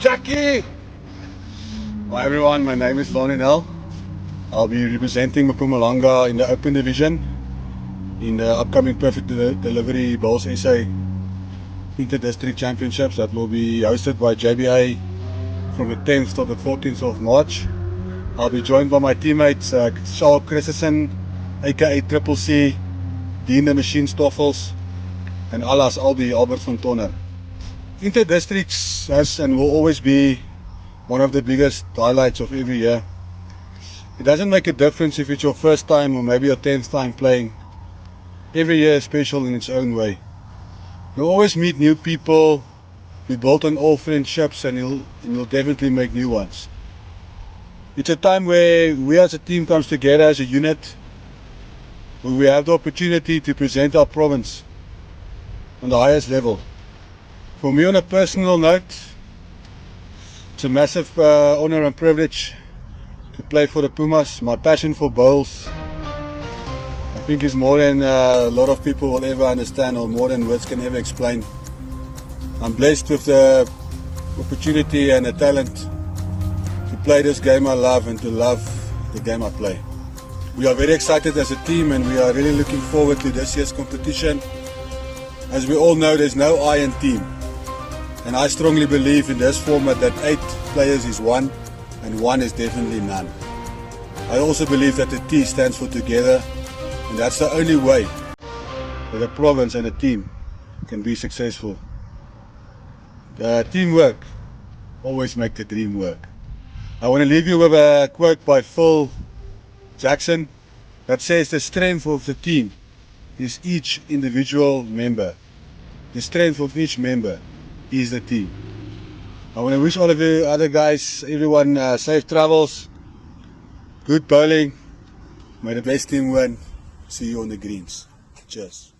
Jackie! Hi everyone, my name is Lonnie Nell. I'll be representing Mpumalanga in the Open Division in the upcoming Perfect Delivery Bowls SA Inter-District Championships that will be hosted by JBA from the 10th to the 14th of March. I'll be joined by my teammates Charles Christensen, aka Triple C, Dean the Machine Stoffels, and Alas Albi Albert van Tonner. Inter-Districts has and will always be one of the biggest highlights of every year. It doesn't make a difference if it's your first time or maybe your 10th time playing. Every year is special in its own way. You'll always meet new people, we build on old friendships, and you'll definitely make new ones. It's a time where we as a team comes together as a unit, where we have the opportunity to present our province on the highest level. For me, on a personal note, it's a massive honor and privilege to play for the Pumas. My passion for bowls, I think, is more than a lot of people will ever understand, or more than words can ever explain. I'm blessed with the opportunity and the talent to play this game I love and to love the game I play. We are very excited as a team, and we are really looking forward to this year's competition. As we all know, there's no I in team. And I strongly believe in this format that 8 players is 1, and 1 is definitely none. I also believe that the T stands for together, and that's the only way that a province and a team can be successful. Teamwork always makes the dream work. I want to leave you with a quote by Phil Jackson that says the strength of the team is each individual member. The strength of each member is the team. I want to wish all of you other guys, everyone, safe travels, good bowling, may the best team win. See you on the greens. Cheers.